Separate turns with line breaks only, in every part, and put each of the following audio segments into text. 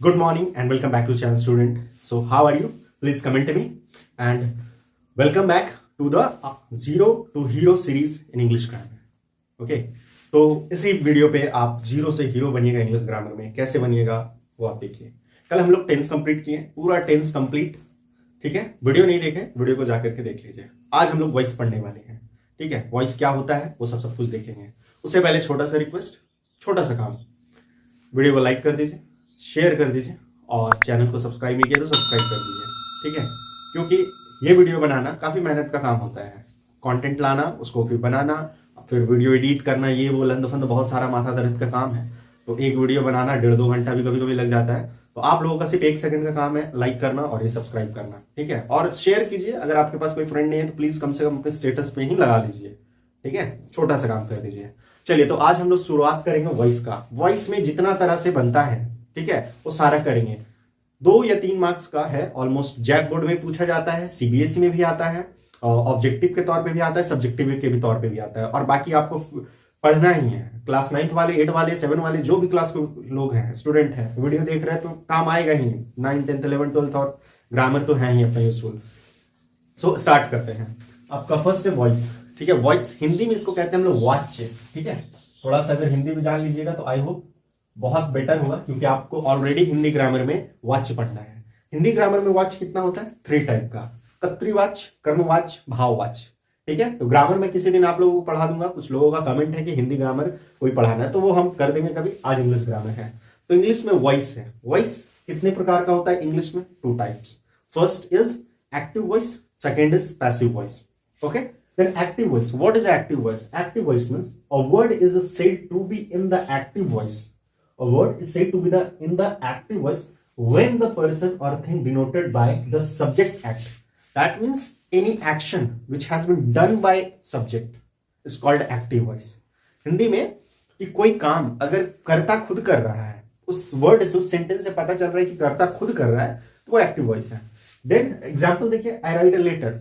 Good morning and welcome back to channel student. So how are you? Please comment me and welcome back to the Zero to Hero series in English grammar. Okay, तो इसी video पे आप zero से hero बनिएगा English grammar में। कैसे बनिएगा वो आप देखिए। कल हम लोग टेंस कंप्लीट किए, पूरा टेंस कंप्लीट। ठीक है, वीडियो नहीं देखे, वीडियो को जाकर के देख लीजिए। आज हम लोग वॉइस पढ़ने वाले हैं। ठीक है, वॉइस क्या होता है वो सब कुछ देखेंगे। उससे पहले छोटा सा रिक्वेस्ट, छोटा सा काम, वीडियो को लाइक कर दीजिए, शेयर कर दीजिए और चैनल को सब्सक्राइब नहीं किया तो सब्सक्राइब कर दीजिए। ठीक है, क्योंकि ये वीडियो बनाना काफ़ी मेहनत का काम होता है। कंटेंट लाना, उसको फिर बनाना, फिर वीडियो एडिट करना, ये वो लंद फंद बहुत सारा माथा दर्द का काम है। तो एक वीडियो बनाना 1.5-2 घंटा भी कभी कभी लग जाता है। तो आप लोगों का सिर्फ 1 सेकंड का काम है लाइक करना और ये सब्सक्राइब करना। ठीक है, और शेयर कीजिए। अगर आपके पास कोई फ्रेंड नहीं है तो प्लीज़ कम से कम अपने स्टेटस पे ही लगा दीजिए। ठीक है, छोटा सा काम कर दीजिए। चलिए, तो आज हम लोग शुरुआत करेंगे वॉइस का। वॉइस में जितना तरह से बनता है, ठीक है, वो सारा करेंगे। 2 या 3 मार्क्स का है ऑलमोस्ट। जैक बोर्ड में पूछा जाता है, सीबीएसई में भी आता है, ऑब्जेक्टिव के तौर पे भी आता है, सब्जेक्टिव के भी तौर पे भी आता है। और बाकी आपको पढ़ना ही है। क्लास 9 वाले, 8 वाले, 7 वाले, जो भी क्लास के लोग हैं, स्टूडेंट हैं, वीडियो देख रहे हैं तो काम आएगा ही। 9, 10, 11, 12 और ग्रामर तो है ही अपना यूजफुल। सो स्टार्ट करते हैं। आपका फर्स्ट है वॉइस। ठीक है, वॉइस हिंदी में इसको कहते हैं हम लोग वॉच। ठीक है, थोड़ा सा अगर हिंदी में जान लीजिएगा तो आई होप बहुत बेटर होगा, क्योंकि आपको ऑलरेडी हिंदी ग्रामर में वाच पढ़ना है। हिंदी ग्रामर में वाच कितना होता है? 3 टाइप का, कर्तृवाच, कर्मवाच, भाववाच। ठीक है, तो ग्रामर में किसी दिन आप लोगों को पढ़ा दूंगा। कुछ लोगों का कमेंट है कि हिंदी ग्रामर कोई पढ़ाना है, तो वो हम कर देंगे कभी। आज इंग्लिश ग्रामर है। तो इंग्लिश में वॉइस है। वॉइस कितने प्रकार का होता है इंग्लिश में? 2 types. First is active voice, second is passive voice. Okay, then active voice. What is active voice? Active voice means a word is said to be in the active voice. A word is said to be in the active voice when the person or thing denoted by the subject act. That means any action which has been done by subject is called active voice. Hindi में कि कोई काम अगर कर्ता खुद कर रहा है, उस वर्ड से, उस सेंटेंस से पता चल रहा है कि कर्ता खुद कर रहा है, तो वो एक्टिव वॉइस है। देन एग्जाम्पल देखिए, I write a letter.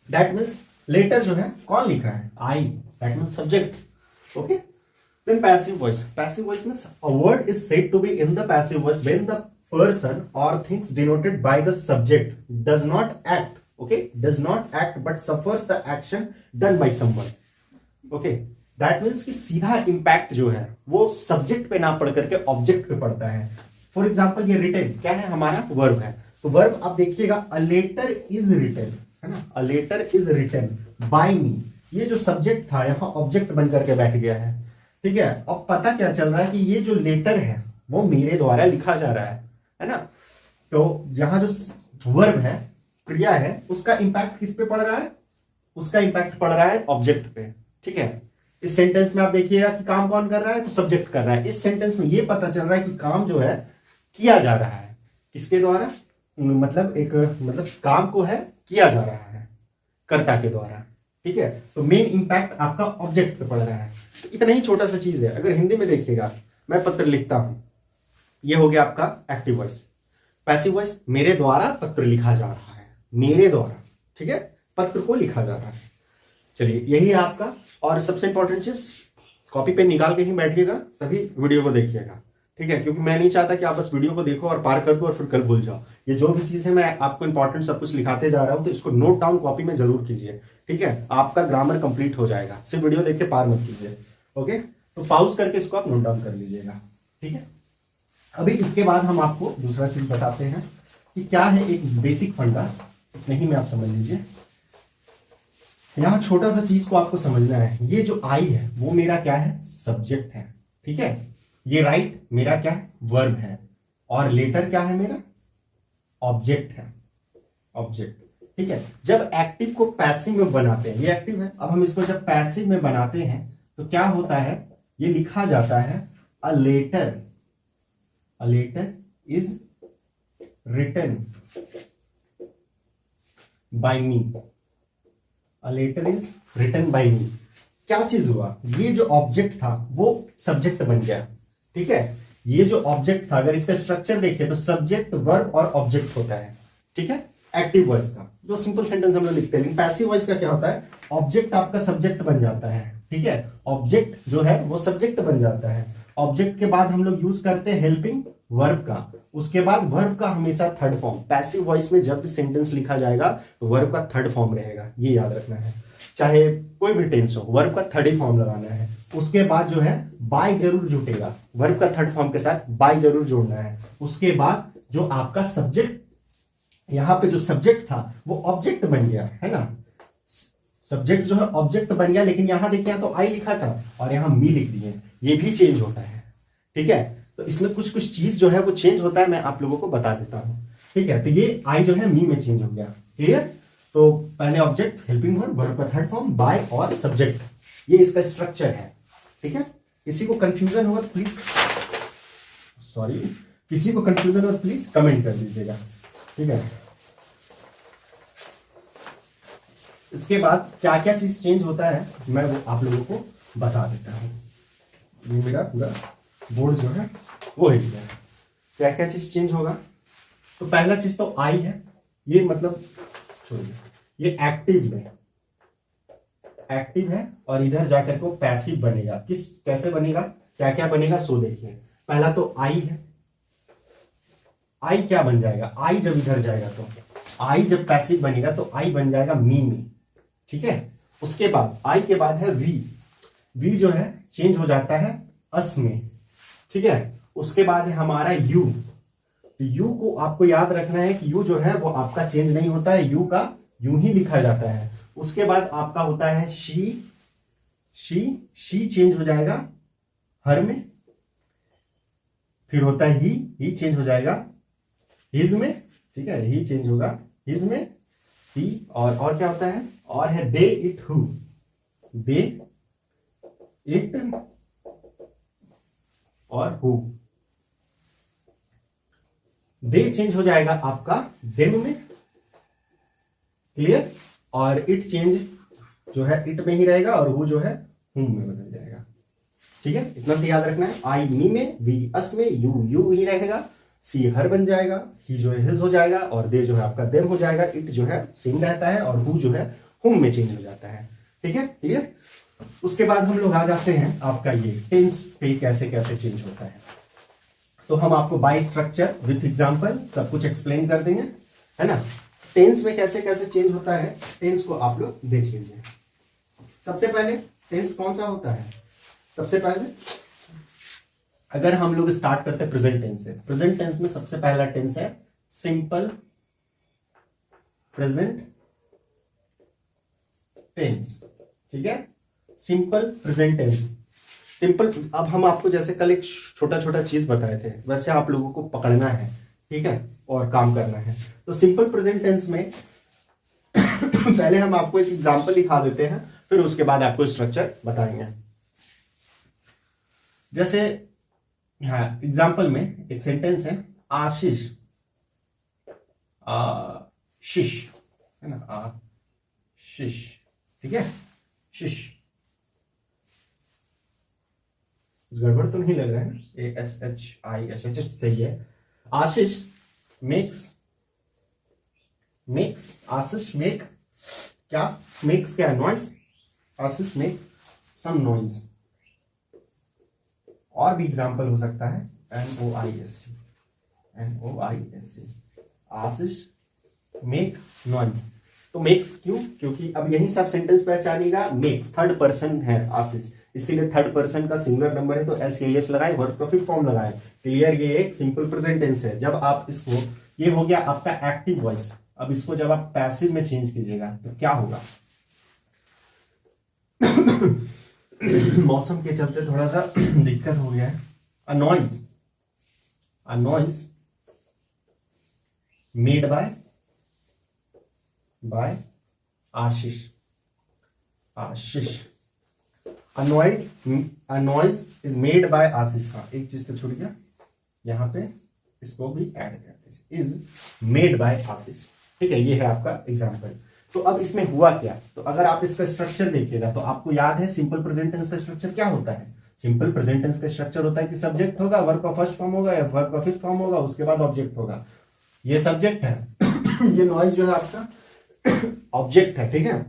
That means letter जो है कौन लिख रहा है? I, that means subject. Okay, then passive voice. Passive voice means a word is said to be in the passive voice when the person or things denoted by the subject does not act, okay, does not act but suffers the action done by someone. Okay, that means कि सीधा impact जो है वो subject पे ना पढ़ करके object पे पड़ता है। फॉर एग्जाम्पल ये रिटन क्या है? हमारा वर्ब है। तो वर्ब आप देखिएगा, अ लेटर इज रिटन, है ना, a letter is written by me. ये जो सब्जेक्ट था यहाँ ऑब्जेक्ट बन करके बैठ गया है। ठीक है, अब पता क्या चल रहा है कि ये जो लेटर है वो मेरे द्वारा लिखा जा रहा है ना। तो यहाँ जो वर्ब है, क्रिया है, उसका इंपैक्ट किस पे पड़ रहा है? उसका इंपैक्ट पड़ रहा है ऑब्जेक्ट पे। ठीक है, इस सेंटेंस में आप देखिएगा कि काम कौन कर रहा है? तो सब्जेक्ट कर रहा है। इस सेंटेंस में ये पता चल रहा है कि काम जो है किया जा रहा है किसके द्वारा? मतलब काम को है किया जा रहा है कर्ता के द्वारा। ठीक है, तो मेन इंपैक्ट आपका ऑब्जेक्ट पे पड़ रहा है। इतना ही छोटा सा चीज है। अगर हिंदी में देखिएगा, मैं पत्र लिखता हूं, ये हो गया आपका एक्टिव वॉइस। पैसिव वॉइस, मेरे द्वारा पत्र लिखा जा रहा है, मेरे द्वारा। ठीक है, पत्र को लिखा जा रहा है। चलिए, यही है आपका। और सबसे इंपॉर्टेंट चीज, कॉपी पेन निकाल के ही बैठिएगा, तभी वीडियो को देखिएगा। ठीक है, क्योंकि मैं नहीं चाहता कि आप बस वीडियो को देखो और पार कर दो और फिर कल भूल जाओ। ये जो भी चीज है मैं आपको इंपॉर्टेंट सब कुछ लिखाते जा रहा हूं, तो इसको नोट डाउन कॉपी में जरूर कीजिए। ठीक है, आपका ग्रामर कंप्लीट हो जाएगा। सिर्फ वीडियो देख के पार मत कीजिए। ओके, तो पॉज करके इसको आप नोट डाउन कर लीजिएगा। ठीक है, अभी इसके बाद हम आपको दूसरा चीज बताते हैं कि क्या है एक बेसिक फंडा। नहीं में आप समझ लीजिए, यहां छोटा सा चीज को आपको समझना है। ये जो आई है वो मेरा क्या है? सब्जेक्ट है। ठीक है, ये राइट मेरा क्या है? वर्ब है। और लेटर क्या है मेरा? ऑब्जेक्ट है, ऑब्जेक्ट। ठीक है, जब एक्टिव को पैसिव में बनाते हैं, ये एक्टिव है, अब हम इसको जब पैसिव में बनाते हैं तो क्या होता है? ये लिखा जाता है a letter is written by me. A letter is written by me. क्या चीज हुआ? ये जो ऑब्जेक्ट था वो सब्जेक्ट बन गया। ठीक है, ये जो ऑब्जेक्ट था, अगर इसका स्ट्रक्चर देखिए तो सब्जेक्ट, वर्ब और ऑब्जेक्ट होता है। ठीक है, एक्टिव वॉइस का जो सिंपल सेंटेंस हम लोग लिखते हैं। लेकिन पैसिव वॉइस का क्या होता है? ऑब्जेक्ट आपका सब्जेक्ट बन जाता है। ठीक है, ऑब्जेक्ट जो है वो सब्जेक्ट बन जाता है। ऑब्जेक्ट के बाद हम लोग यूज करते हैं हेल्पिंग वर्ब का, उसके बाद वर्ब का हमेशा थर्ड फॉर्म। पैसिव वॉइस में जब भी सेंटेंस लिखा जाएगा तो वर्ब का थर्ड फॉर्म रहेगा, ये याद रखना है। चाहे कोई भी टेंस हो, वर्ब का थर्ड ही फॉर्म लगाना है। उसके बाद जो है बाय जरूर जुटेगा, वर्ब का थर्ड फॉर्म के साथ बाय जरूर जोड़ना है। उसके बाद जो आपका सब्जेक्ट, यहां पे जो सब्जेक्ट था वो ऑब्जेक्ट बन गया है ना, सब्जेक्ट जो है ऑब्जेक्ट बन गया, लेकिन यहां देखिए यहाँ तो आई लिखा था और यहां मी लिख दिए, ये भी चेंज होता है। ठीक है, तो इसमें कुछ कुछ चीज जो है वो चेंज होता है, मैं आप लोगों को बता देता हूं। ठीक है, तो ये आई जो है मी में चेंज हो गया। क्लियर? तो पहले ऑब्जेक्ट, हेल्पिंग वर्ब, वर्ब का थर्ड फॉर्म, बाय और सब्जेक्ट, ये इसका स्ट्रक्चर है। ठीक है, किसी को कंफ्यूजन हो तो प्लीज, सॉरी, किसी को कंफ्यूजन हो तो प्लीज कमेंट कर दीजिएगा। ठीक है, इसके बाद क्या क्या चीज चेंज होता है मैं वो आप लोगों को बता देता हूं। ये मेरा पूरा बोर्ड जो है वो है, क्या क्या चीज चेंज होगा। तो पहला चीज तो आई है, ये मतलब छोड़िए, ये एक्टिव में एक्टिव है और इधर जाकर के वो पैसिव बनेगा। कैसे बनेगा, क्या क्या बनेगा सो देखिए। पहला तो आई है, आई क्या बन जाएगा, आई जब इधर जाएगा तो आई जब पैसिव बनेगा तो आई बन जाएगा मी में। ठीक है, उसके बाद आई के बाद है वी, वी जो है चेंज हो जाता है अस में। ठीक है, उसके बाद है हमारा यू, तो यू को आपको याद रखना है कि यू जो है वो आपका चेंज नहीं होता है, यू का यूं ही लिखा जाता है। उसके बाद आपका होता है शी, शी चेंज हो जाएगा हर में। फिर होता है ही चेंज हो जाएगा हिज में। ठीक है, ही चेंज होगा हिज में, ही। और क्या होता है, और है दे इट हु, दे इट और हु। दे चेंज हो जाएगा आपका देम में। क्लियर? और इट चेंज जो है इट में ही रहेगा और हु जो है हुम में बदल जाएगा। ठीक है, इतना से याद रखना है। आई मी में, वी अस में, यू ही रहेगा, सी हर बन जाएगा, ही जो है हिज हो जाएगा और दे जो है आपका देम हो जाएगा, इट जो है सेम रहता है और हु जो है हुम में चेंज हो जाता है। ठीक है, क्लियर? उसके बाद हम लोग आ जाते हैं आपका ये टेंस पे कैसे कैसे चेंज होता है। तो हम आपको बाय स्ट्रक्चर विथ एग्जांपल सब कुछ एक्सप्लेन कर देंगे, है ना। टेंस में कैसे कैसे चेंज होता है, टेंस को आप लोग देख लीजिए। सबसे पहले टेंस कौन सा होता है, सबसे पहले अगर हम लोग स्टार्ट करते हैं प्रेजेंट टेंस से, प्रेजेंट टेंस में सबसे पहला टेंस है सिंपल प्रेजेंट टेंस। ठीक है, सिंपल प्रेजेंट टेंस, सिंपल। अब हम आपको जैसे कल एक छोटा छोटा चीज बताए थे वैसे आप लोगों को पकड़ना है, ठीक है, और काम करना है। तो सिंपल प्रेजेंट टेंस में पहले हम आपको एक एग्जांपल दिखा देते हैं, फिर उसके बाद आपको स्ट्रक्चर बताएंगे। जैसे हाँ, एग्जांपल में एक सेंटेंस है आशीष, आशीष है ना, आशीष। ठीक है, शिश, गड़बड़ तो नहीं लग रहा है ना, ASHISH सही है। आशीष मेक्स आशीष मेक क्या, मेक्स क्या, नॉइज। आशीष मेक सम नॉइज। और भी एग्जांपल हो सकता है NOISE, आशीष मेक नॉइज। तो मेक्स क्यों, क्योंकि अब यही सब सेंटेंस पहचानेगा, मेक्स थर्ड पर्सन है आशीष, इसीलिए थर्ड पर्सन का सिंगुलर नंबर है तो SAS लगाए, वर्ब का फिफ्थ फॉर्म लगाए। क्लियर? ये एक सिंपल प्रेजेंट टेंस है। जब आप इसको, ये हो गया आपका एक्टिव वॉइस। अब इसको जब आप पैसिव में चेंज कीजिएगा तो क्या होगा मौसम के चलते थोड़ा सा दिक्कत हो गया है। A noise made by Ashish, A noise is made by आशीष। हाँ, एक चीज तो छूट गया, यहाँ पे इसको भी ऐड कर दीजिए, इज मेड बाय आशीष। ठीक है, ये है आपका एग्जाम्पल। तो अब इसमें हुआ क्या, तो अगर आप इसका स्ट्रक्चर देखिएगा तो आपको याद है सिंपल प्रेजेंट टेंस का स्ट्रक्चर क्या होता है। सिंपल प्रेजेंट टेंस का स्ट्रक्चर होता है कि सब्जेक्ट होगा, वर्ब का फर्स्ट फॉर्म होगा, वर्ब का फिफ्थ फॉर्म होगा, उसके बाद ऑब्जेक्ट होगा। ये सब्जेक्ट है ये नॉइज जो है आपका ऑब्जेक्ट है। ठीक है,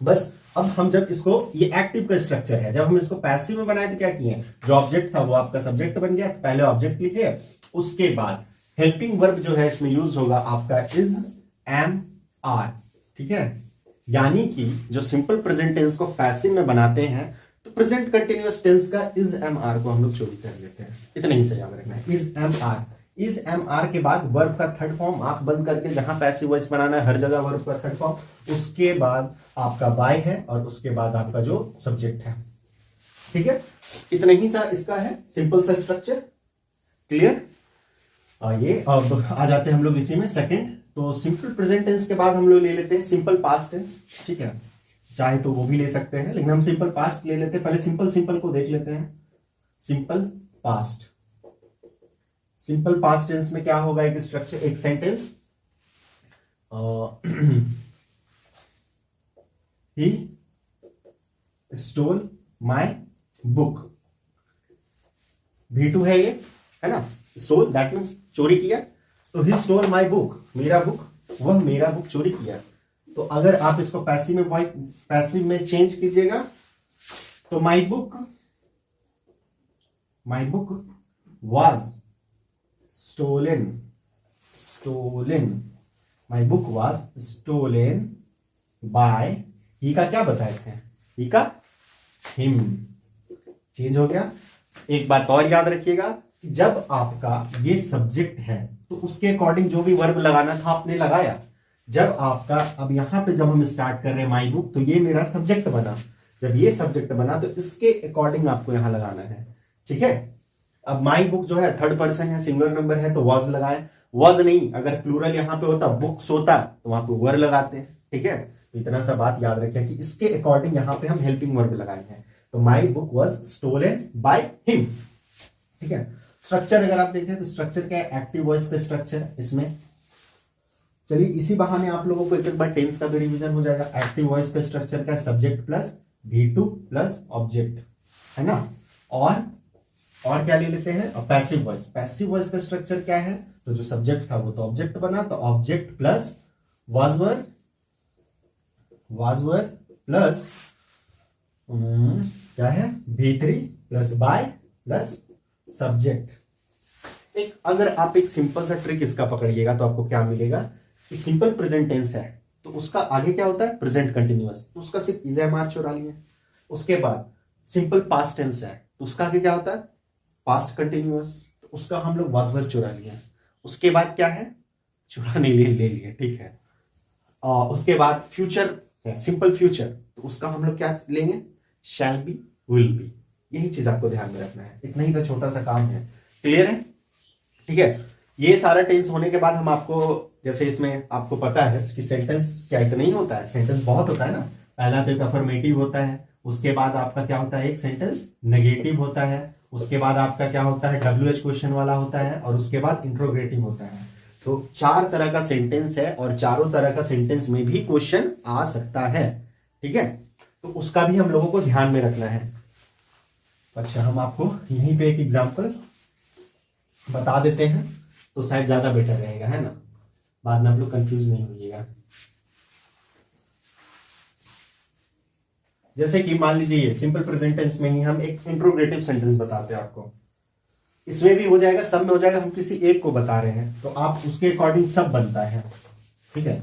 बस अब हम जब इसको, ये एक्टिव का स्ट्रक्चर है, जब हम इसको पैसिव में बनाए तो क्या किए, जो ऑब्जेक्ट था वो आपका सब्जेक्ट बन गया, तो पहले ऑब्जेक्ट लिखे, उसके बाद हेल्पिंग वर्ब जो है इसमें यूज होगा आपका इज, एम, आर। ठीक है, यानी कि जो सिंपल प्रेजेंट टेंस को पैसिव में बनाते हैं तो प्रेजेंट कंटिन्यूअस टेंस का इज एम आर को हम लोग चोरी कर लेते हैं। इतना ही से याद रखना है, is am are. Is am are के बाद वर्ब का थर्ड फॉर्म, आंख बंद करके जहां पैसिव वॉइस बनाना है हर जगह वर्ब का थर्ड फॉर्म, उसके बाद आपका बाय है और उसके बाद आपका जो सब्जेक्ट है। ठीक है, इतना ही सा इसका है सिंपल सा स्ट्रक्चर। क्लियर? ये अब आ जाते हैं हम लोग इसी में सेकंड। तो सिंपल प्रेजेंट टेंस के बाद हम लोग ले लेते हैं सिंपल पास्ट टेंस। ठीक है, चाहे तो वो भी ले सकते हैं, लेकिन हम सिंपल पास्ट ले लेते हैं। पहले सिंपल सिंपल को देख लेते हैं। Simple past, simple past tense में क्या होगा, एक स्ट्रक्चर, एक sentence, he stole my book. V2 है ये, है ना, स्टोल दैट मीन्स चोरी किया, तो ही स्टोल माई बुक, मेरा बुक, वह मेरा बुक चोरी किया। तो अगर आप इसको पैसिव में चेंज कीजिएगा तो my book was stolen, my book was stolen by, ही का क्या बताए थे, ही का हिम, चेंज हो गया। एक बात और याद रखिएगा, जब आपका ये सब्जेक्ट है तो उसके अकॉर्डिंग जो भी वर्ब लगाना था आपने लगाया। जब आपका, अब यहां पे जब हम स्टार्ट कर रहे हैं माई बुक, तो ये मेरा सब्जेक्ट बना, जब ये सब्जेक्ट बना तो इसके अकॉर्डिंग आपको यहां लगाना है। ठीक है, अब माई बुक जो है थर्ड पर्सन है, सिंगुलर नंबर है, तो वॉज लगाए, वॉज नहीं, अगर प्लूरल यहां पे होता, बुक्स होता, तो वहां पे वर लगाते हैं। ठीक है, तो इतना सा बात याद रखें कि इसके अकॉर्डिंग यहां पे हम हेल्पिंग वर्ब लगाए हैं। तो my book was stolen by him. ठीक है, स्ट्रक्चर अगर आप देखें तो स्ट्रक्चर क्या है, एक्टिव वॉइस का स्ट्रक्चर इसमें। चलिए इसी बहाने आप लोगों को एक बार टेंस का भी रिवीजन हो जाएगा। एक्टिव वॉइस का स्ट्रक्चर क्या है, subject plus V2 plus object, है ना। और क्या ले लेते हैं, पैसिव वॉइस। पैसिव वॉइस का स्ट्रक्चर क्या है, तो जो सब्जेक्ट था वो तो ऑब्जेक्ट बना, तो ऑब्जेक्ट प्लस वाजवर प्लस क्या है, V3 plus by plus subject. एक अगर आप एक सिंपल सा ट्रिक इसका पकड़िएगा तो आपको क्या मिलेगा कि सिंपल प्रेजेंट टेंस है तो उसका आगे क्या होता है, प्रेजेंट कंटिन्यूअस, तो उसका सिर्फ इज एम आर चुरा लिया। उसके बाद सिंपल पास्ट टेंस है तो उसका आगे क्या होता है, पास्ट कंटिन्यूअस, तो उसका हम लोग वाज वर चुरा लिया। उसके बाद क्या है, चुराने ले लिए, ठीक है। उसके बाद फ्यूचर है, सिंपल फ्यूचर, तो उसका हम लोग क्या लेंगे, शैल बी, विल बी। यही चीज आपको ध्यान में रखना है, इतना ही तो छोटा सा काम है। क्लियर है? ठीक है, ये सारा टेंस होने के बाद हम आपको, जैसे इसमें आपको पता है कि सेंटेंस क्या इतना ही होता है, सेंटेंस बहुत होता है ना। पहला तो एक अफर्मेटिव होता है, उसके बाद आपका क्या होता है, एक सेंटेंस नेगेटिव होता है, उसके बाद आपका क्या होता है, WH क्वेश्चन वाला होता है, और उसके बाद इंट्रोगेटिव होता है। तो 4 तरह का सेंटेंस है और चारों तरह का सेंटेंस में भी क्वेश्चन आ सकता है। ठीक है, तो उसका भी हम लोगों को ध्यान में रखना है। अच्छा, हम आपको यहीं पे एक एग्जांपल बता देते हैं तो शायद ज्यादा बेटर रहेगा, है ना, बाद में आप लोग कंफ्यूज नहीं होइएगा। जैसे कि मान लीजिए ये सिंपल प्रेजेंट टेंस में ही हम एक इंट्रोगेटिव सेंटेंस बताते हैं आपको, इसमें भी हो जाएगा, सब में हो जाएगा, हम किसी एक को बता रहे हैं तो आप उसके अकॉर्डिंग सब बनता है। ठीक है,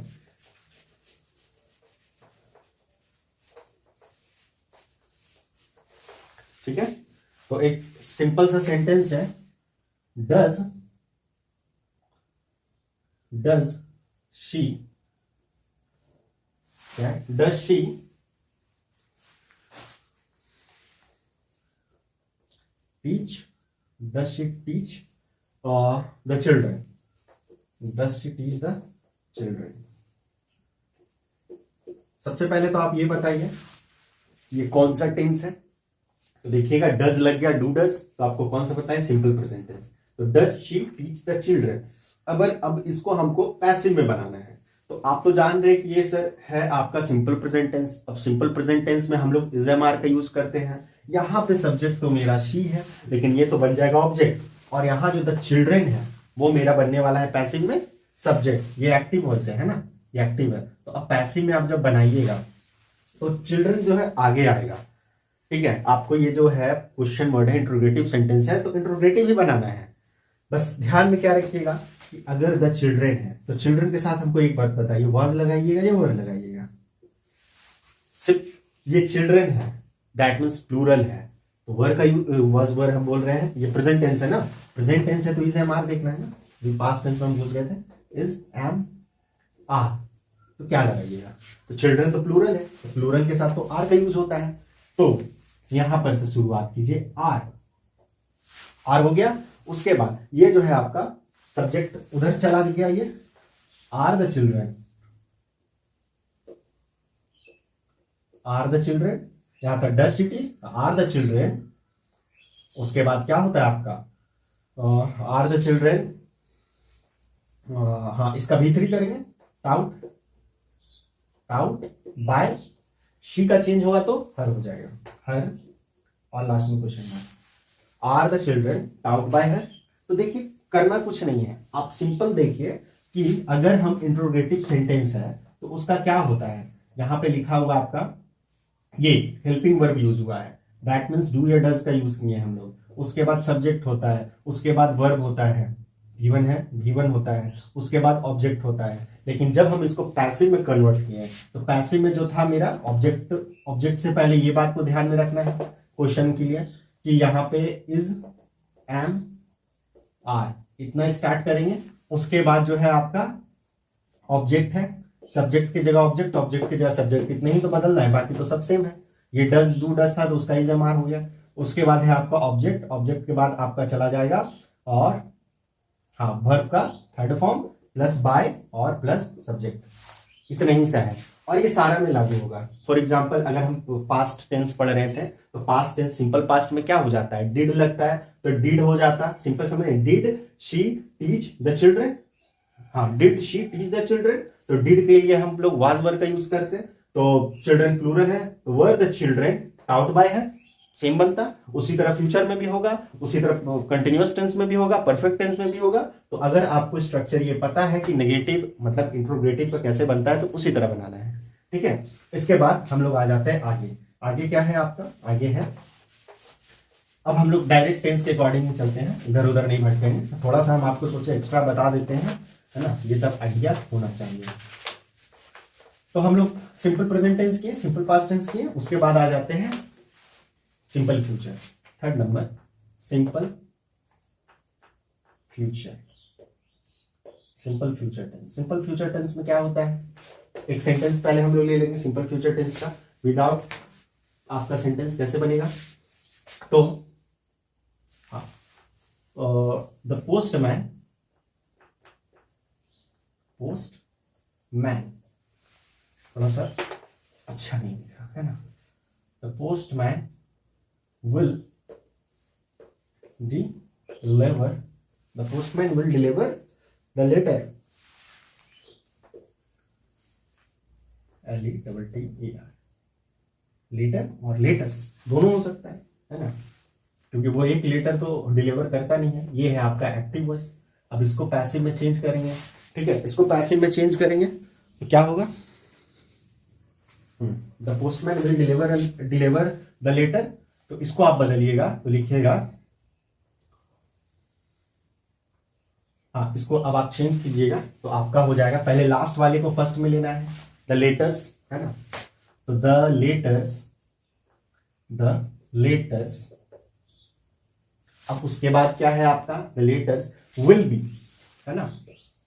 ठीक है, तो एक सिंपल सा सेंटेंस है, डज शी, क्या, does she teach, does she teach the children, does she teach the children। सबसे पहले तो आप ये बताइए ये कौन सा टेंस है, तो देखिएगा डज लग गया, डू डज, तो आपको कौन सा पता है, सिंपल प्रेजेंट टेंस। तो does she teach the children. अब इसको हमको पैसिव में बनाना है, तो आप तो जान रहे हैं कि ये सर है आपका सिंपल प्रेजेंट टेंस। अब सिंपल प्रेजेंट टेंस में हम लोग इज एम आर का यूज करते हैं। यहां पे सब्जेक्ट तो मेरा शी है, लेकिन ये तो बन जाएगा ऑब्जेक्ट, और यहां जो द चिल्ड्रन है वो मेरा बनने वाला है पैसिव में सब्जेक्ट। ये एक्टिव वॉइस है ना, ये एक्टिव है। तो अब पैसिव में आप जब बनाइएगा तो चिल्ड्रन जो है आगे आएगा। ठीक है, आपको ये जो है क्वेश्चन वर्ड है, इंट्रोगेटिव सेंटेंस है, तो इंट्रोगेटिव ही बनाना है। बस ध्यान में क्या रखिएगा कि अगर द चिल्ड्रन है तो चिल्ड्रन के साथ हमको एक बात बताइए, वाज लगाइएगा या वर लगाइएगा। सिर्फ ये चिल्ड्रन है, दैट मीन्स प्लूरल है, तो वर का वाज वर हम बोल रहे हैं, ये प्रेजेंट टेंस है ना, प्रेजेंट टेंस है तो इसे एम आर देखना है ना, जो पास्ट टेंस में हम यूज करते हैं इज एम आर, तो क्या लगाइएगा। तो चिल्ड्रन तो प्लूरल है, तो प्लूरल के साथ तो आर का यूज होता है, तो यहां पर से शुरुआत कीजिए आर, आर हो गया। उसके बाद ये जो है आपका सब्जेक्ट उधर चला गया, ये are the children, are the children, यहां तक does it is are the children. उसके बाद क्या होता है आपका आर द चिल्ड्रन, हाँ इसका V3 करेंगे, टाउट, टाउट बाय, शी का चेंज होगा तो हर हो जाएगा, हर, और लास्ट में क्वेश्चन है are the children taught by her. तो देखिए करना कुछ नहीं है, आप सिंपल देखिए कि अगर हम इंट्रोगेटिव सेंटेंस है तो उसका क्या होता है, यहां पे लिखा होगा आपका ये हेल्पिंग वर्ब यूज हुआ है, दैट मीन्स डू या डज का यूज किए हम लोग। उसके बाद सब्जेक्ट होता है, उसके बाद वर्ब होता है, V1 है, V1 होता है, उसके बाद ऑब्जेक्ट होता है। लेकिन जब हम इसको पैसिव में कन्वर्ट किए तो पैसिव में जो था मेरा ऑब्जेक्ट, ऑब्जेक्ट से पहले ये बात को ध्यान में रखना है क्वेश्चन के लिए कि यहाँ पे इज एम आर इतना स्टार्ट करेंगे। उसके बाद जो है आपका ऑब्जेक्ट है, सब्जेक्ट की जगह ऑब्जेक्ट, ऑब्जेक्ट की जगह सब्जेक्ट, इतने ही तो बदलना है, बाकी तो सब सेम है। ये डज डू डज था तो उसका इज एम आर हो गया। उसके बाद है आपका ऑब्जेक्ट, ऑब्जेक्ट के बाद आपका चला जाएगा और हाँ वर्ब का थर्ड फॉर्म प्लस बाय और प्लस सब्जेक्ट, इतना ही सा है और ये सारा में लागू होगा। फॉर एग्जाम्पल अगर हम पास्ट टेंस पढ़ रहे थे तो पास्ट टेंस सिंपल पास्ट में क्या हो जाता है, डिड लगता है तो डिड हो जाता, सिंपल समझ, did she teach the children, हाँ did she teach the children, तो डिड के लिए हम लोग वाज वर का यूज करते हैं, तो चिल्ड्रन प्लूरल है तो were the children taught by है, सेम बनता। उसी तरह फ्यूचर में भी होगा, उसी तरह कंटिन्यूअस टेंस में भी होगा, परफेक्ट टेंस में भी होगा। तो अगर आपको स्ट्रक्चर ये पता है कि नेगेटिव मतलब इंट्रोगेटिव का कैसे बनता है तो उसी तरह बनाना है, ठीक है। इसके बाद हम लोग आ जाते हैं आगे। आगे क्या है आपका, आगे है, अब हम लोग डायरेक्ट टेंस के अकॉर्डिंग चलते हैं, इधर उधर नहीं भटकेंगे, थोड़ा सा हम आपको सोचे एक्स्ट्रा बता देते हैं, है ना, ये सब आइडिया होना चाहिए। तो हम लोग सिंपल प्रेजेंट टेंस किए, सिंपल पास्ट टेंस किए, उसके बाद आ जाते हैं simple future, third number simple future, simple future tense. Simple future tense में क्या होता है, एक सेंटेंस पहले हम लोग ले लेंगे सिंपल फ्यूचर टेंस का, विदाउट आपका सेंटेंस कैसे बनेगा, तो हाँ द पोस्टमैन, पोस्टमैन थोड़ा सा अच्छा नहीं दिखा है ना, the postman will deliver, the postman will deliver the letter, L-E-T-T-E-R, letter और लेटर्स दोनों हो सकता है ना, क्योंकि वो एक लेटर तो डिलीवर करता नहीं है। ये है आपका एक्टिव वॉइस। अब इसको पैसिव में चेंज करेंगे, ठीक है, इसको पैसिव में चेंज करेंगे तो क्या होगा, the postman will deliver the letter, तो इसको आप बदलिएगा तो लिखिएगा, हाँ इसको अब आप चेंज कीजिएगा तो आपका हो जाएगा, पहले लास्ट वाले को फर्स्ट में लेना है, द लेटर्स है ना, तो द लेटर्स, अब उसके बाद क्या है आपका, द लेटर्स विल बी, है ना,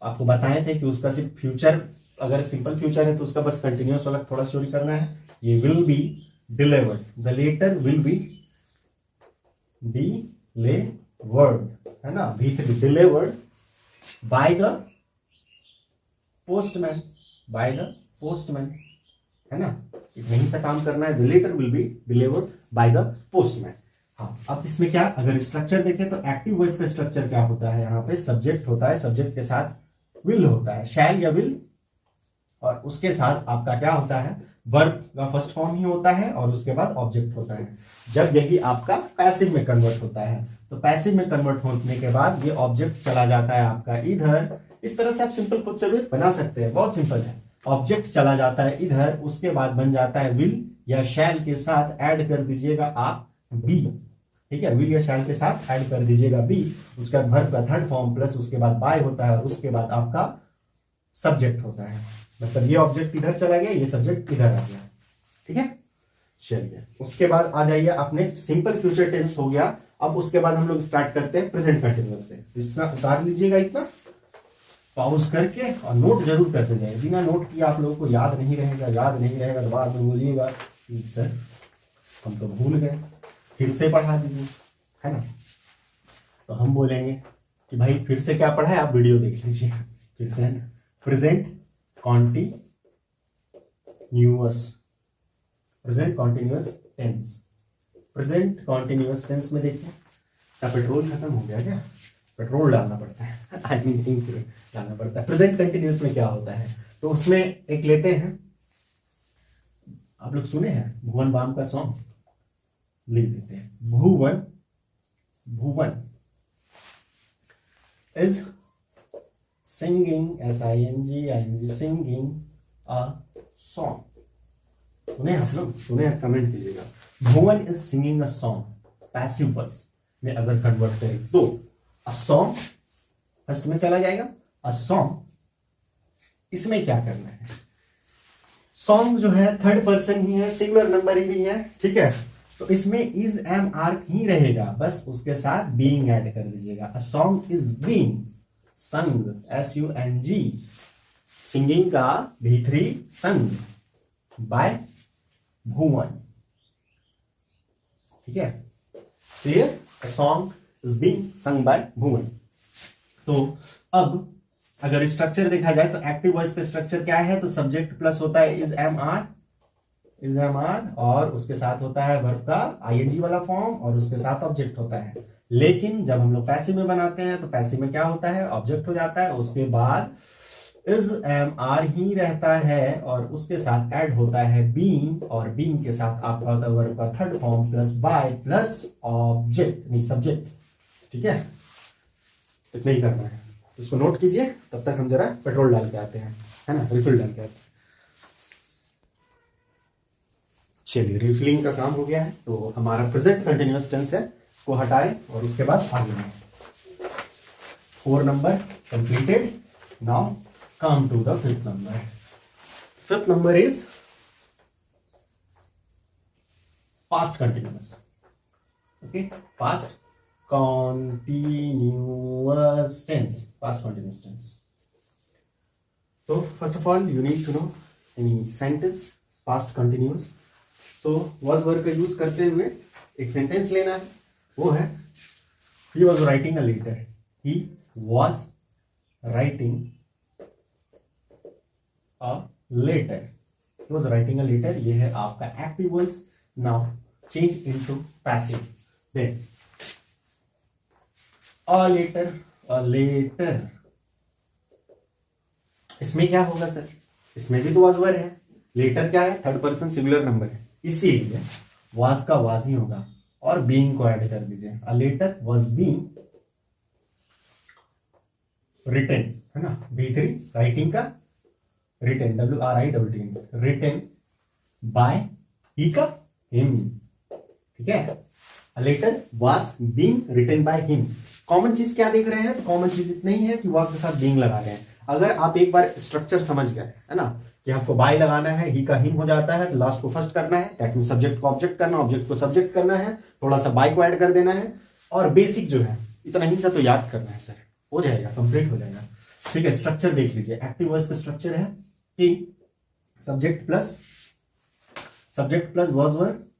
आपको बताए थे कि उसका सिर्फ फ्यूचर, अगर सिंपल फ्यूचर है तो उसका बस कंटिन्यूअस वाला थोड़ा चोरी करना है, ये will be delivered, the letter will be delivered, है ना, V3 delivered by the postman, by the postman, है ना, इतना ही सा काम करना है, the letter will be delivered by the postman. हाँ अब इसमें क्या, अगर स्ट्रक्चर देखें तो एक्टिव वॉइस का स्ट्रक्चर क्या होता है, यहाँ पे सब्जेक्ट होता है, सब्जेक्ट के साथ विल होता है, शैल या विल, और उसके साथ आपका क्या होता है, वर्ब का फर्स्ट फॉर्म ही होता है और उसके बाद ऑब्जेक्ट होता है। जब यही आपका पैसिव में कन्वर्ट होता है तो पैसिव में कन्वर्ट होने के बाद ये ऑब्जेक्ट चला जाता है आपका इधर। इस तरह से आप सिंपल खुद से भी बना सकते हैं, बहुत सिंपल है। ऑब्जेक्ट चला जाता है इधर, उसके बाद बन जाता है विल या शैल के साथ ऐड कर दीजिएगा आप बी, ठीक है, विल या शैल के साथ ऐड कर दीजिएगा बी, उसके बाद वर्ब का थर्ड फॉर्म प्लस उसके बाद बाय होता है और उसके बाद आपका सब्जेक्ट होता है, मतलब ये ऑब्जेक्ट इधर चला गया, ये सब्जेक्ट इधर आ गया, ठीक है। चलिए उसके बाद आ जाइए अपने सिंपल फ्यूचर टेंस हो गया। अब उसके बाद हम लोग स्टार्ट करते हैं प्रेजेंट कंटिन्यूअस से। इतना उतार लीजिएगा, इतना पॉज करके और नोट जरूर करते जाइए, बिना नोट किया आप लोगों को याद नहीं रहेगा तो बाद में बोलिएगा कि सर हम तो भूल गए, फिर से पढ़ा दीजिए, है ना। तो हम बोलेंगे कि भाई फिर से क्या पढ़ा है, आप वीडियो देख लीजिए फिर से, है ना। Present continuous tense, present continuous tense में देखिए इसका पेट्रोल खत्म हो गया क्या, पेट्रोल डालना पड़ता है, आई मीन इंक डालना पड़ता है। प्रेजेंट कंटिन्यूअस में क्या होता है, तो उसमें एक लेते हैं, आप लोग सुने हैं भुवन बाम का सॉन्ग, लिख देते हैं Bhuvan is singing SING singing a song. सुने आप लोग, सुने हैं कमेंट कीजिएगा। Bhuvan is singing a song, passive voice में अगर कन्वर्ट करें तो अ सॉन्ग फर्स्ट में चला जाएगा, अ सॉन्ग। इसमें क्या करना है, सॉन्ग जो है थर्ड पर्सन ही है, सिंगुलर नंबर ही भी है, ठीक है, तो इसमें इज एम आर ही रहेगा, बस उसके साथ बीइंग ऐड कर दीजिएगा। A song is being sung, SUNG, singing का V3 संग बाय भुवन, ठीक है, clear. A song is being sung by Bhuvan. तो अब अगर स्ट्रक्चर देखा जाए तो एक्टिव वॉइस पे स्ट्रक्चर क्या है, तो सब्जेक्ट प्लस होता है इज एम आर और उसके साथ होता है वर्ब का ING वाला फॉर्म और उसके साथ ऑब्जेक्ट होता है। लेकिन जब हम लोग पैसिव में बनाते हैं तो पैसिव में क्या होता है, ऑब्जेक्ट हो जाता है, उसके बाद इज एम आर ही रहता है और उसके साथ ऐड होता है बीइंग, और बीइंग के साथ आपका होता है वर्ब का third form plus by plus object नहीं सब्जेक्ट, ठीक है। इतना ही करना है, इसको नोट कीजिए, तब तक हम जरा पेट्रोल डाल के आते हैं, है ना, रिफिल डाल के आते हैं। चलिए रिफिलिंग का काम हो गया है, तो हमारा प्रेजेंट कंटिन्यूअस टेंस है, इसको हटाएं और उसके बाद आगे में 4 number completed. Now come to the 5th number. 5th number is past continuous, okay, past continuous tense, past continuous tense. So first of all you need to know any sentence past continuous. So was verb का use करते हुए एक sentence लेना है, वो है he was writing a letter, he was writing a letter, he was writing a letter, ये है आपका active voice. Now change into passive, then a letter, इसमें क्या होगा सर, इसमें भी तो was verb है, लेटर क्या है, थर्ड पर्सन सिंगुलर नंबर है, इसीलिए was का was ही होगा और being को ऐड कर दीजिए। a letter was being written, है ना, V3 राइटिंग का written, WRITTEN, written by ही का him, ठीक है। a letter was being written by him। Common चीज क्या देख रहे हैं, तो कॉमन चीज इतना ही है कि was के साथ being लगा रहे हैं। अगर आप एक बार स्ट्रक्चर समझ गए, है ना, कि आपको बाय लगाना है, ही का हिम हो जाता है, तो लास्ट को फर्स्ट करना है, दैट मीन सब्जेक्ट को ऑब्जेक्ट करना, ऑब्जेक्ट को सब्जेक्ट करना है, थोड़ा सा बाय को ऐड कर देना है, और बेसिक जो है इतना ही सा तो याद करना है सर, हो जाएगा, कंप्लीट हो जाएगा, ठीक है। स्ट्रक्चर देख लीजिए, एक्टिव वॉइस का स्ट्रक्चर है कि subject plus was verb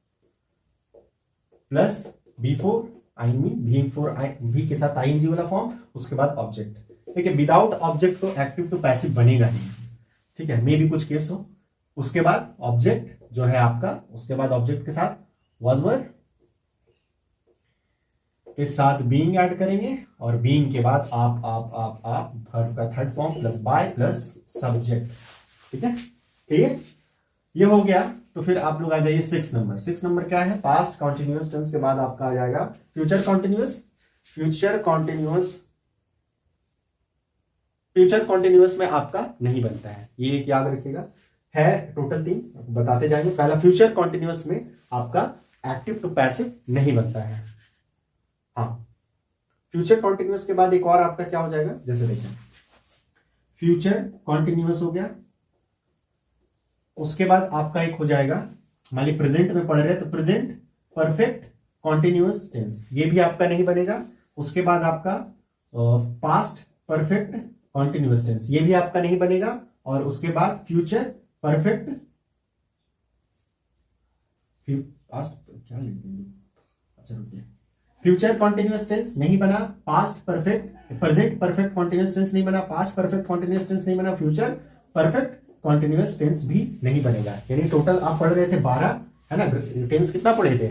plus B4 भी के साथ ING वाला फॉर्म, उसके बाद ऑब्जेक्ट, ठीक है। विदाउट ऑब्जेक्ट तो एक्टिव टू पैसिव बनेगा नहीं, ठीक है, मे भी कुछ केस हो। उसके बाद ऑब्जेक्ट जो है आपका, उसके बाद ऑब्जेक्ट के साथ was verb के साथ बीइंग ऐड करेंगे, और बीइंग के बाद आप वर्ब का third form plus by plus subject, ठीक है, ठीक है, ये हो गया। तो फिर आप लोग आ जाइए 6 नंबर। 6 नंबर क्या है, पास्ट कॉन्टिन्यूअस टेंस के बाद आपका आ जाएगा फ्यूचर कॉन्टिन्यूअस फ्यूचर कॉन्टिन्यूअस में आपका नहीं बनता है, ये एक याद रखिएगा। है टोटल 3 बताते जाएंगे। पहला, फ्यूचर कॉन्टिन्यूअस में आपका एक्टिव टू पैसिव नहीं बनता है। हाँ, फ्यूचर कॉन्टिन्यूअस के बाद एक और आपका क्या हो जाएगा, जैसे देखें फ्यूचर कॉन्टिन्यूअस हो गया, उसके बाद आपका एक हो जाएगा, मान ली प्रेजेंट में पढ़ रहे हैं तो प्रेजेंट परफेक्ट कॉन्टिन्यूअस टेंस, ये भी आपका नहीं बनेगा। उसके बाद आपका पास्ट परफेक्ट कॉन्टिन्यूअस टेंस, ये भी आपका नहीं बनेगा। और उसके बाद फ्यूचर परफेक्ट, पास्ट क्या लिखेंगे, अच्छा रुकिए, फ्यूचर कॉन्टिन्यूअस टेंस नहीं बना, past perfect, present perfect continuous tense नहीं बना, पास्ट परफेक्ट कॉन्टिन्यूअस टेंस नहीं बना, फ्यूचर परफेक्ट कॉन्टिन्यूअस टेंस भी नहीं बनेगा। यानी टोटल आप पढ़ रहे थे 12, है ना। टेंस कितना पढ़े थे,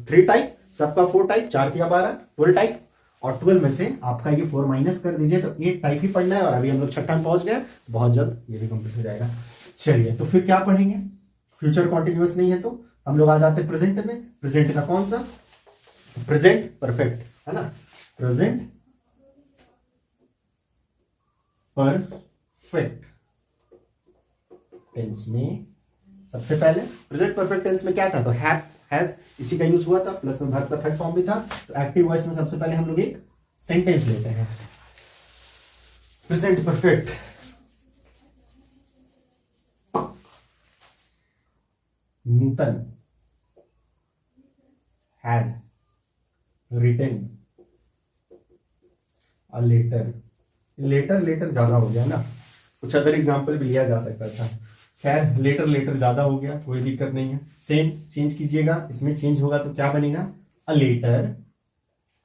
3 टाइप, सबका 4 टाइप, 4 किया 12, 12 टाइप। और 12 में से आपका ये 4 माइनस कर दीजिए तो 8 टाइप ही पढ़ना है। और अभी हम लोग छठा में पहुंच गए, बहुत जल्द ये भी कंप्लीट हो जाएगा। चलिए, तो फिर क्या पढ़ेंगे, फ्यूचर कॉन्टिन्यूअस नहीं है तो हम लोग आ जाते हैं प्रेजेंट में। प्रेजेंट का कौन सा, प्रेजेंट परफेक्ट, है ना। प्रेजेंट परफेक्ट टेंस में सबसे पहले प्रेजेंट परफेक्ट टेंस में क्या था, तो हैव हैज इसी का यूज हुआ था, प्लस में वर्ब का थर्ड फॉर्म भी था। तो एक्टिव वॉइस में सबसे पहले हम लोग एक सेंटेंस लेते हैं, present perfect, Nutan has written a letter. Letter letter ज्यादा हो गया ना, कुछ अदर एग्जाम्पल भी लिया जा सकता था। खैर, लेटर लेटर ज्यादा हो गया, कोई दिक्कत नहीं है, सेम चेंज कीजिएगा। इसमें चेंज होगा तो क्या बनेगा, अ लेटर,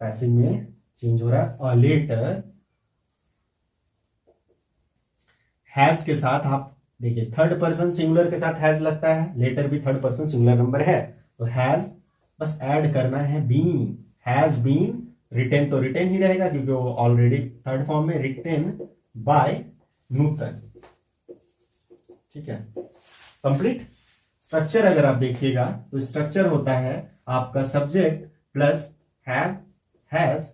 पैसिव में चेंज हो रहा है, अ लेटर हैज के साथ आप देखिए थर्ड पर्सन सिंगुलर के साथ हैज लगता है, लेटर भी थर्ड पर्सन सिंगुलर नंबर है, तो हैज बस ऐड करना है बीन, हैज बीन रिटेन, तो रिटेन ही रहेगा क्योंकि वो ऑलरेडी थर्ड फॉर्म में, रिटेन बाय नूतन। ठीक है, कंप्लीट। स्ट्रक्चर अगर आप देखिएगा तो स्ट्रक्चर होता है आपका सब्जेक्ट प्लस हैव हैज,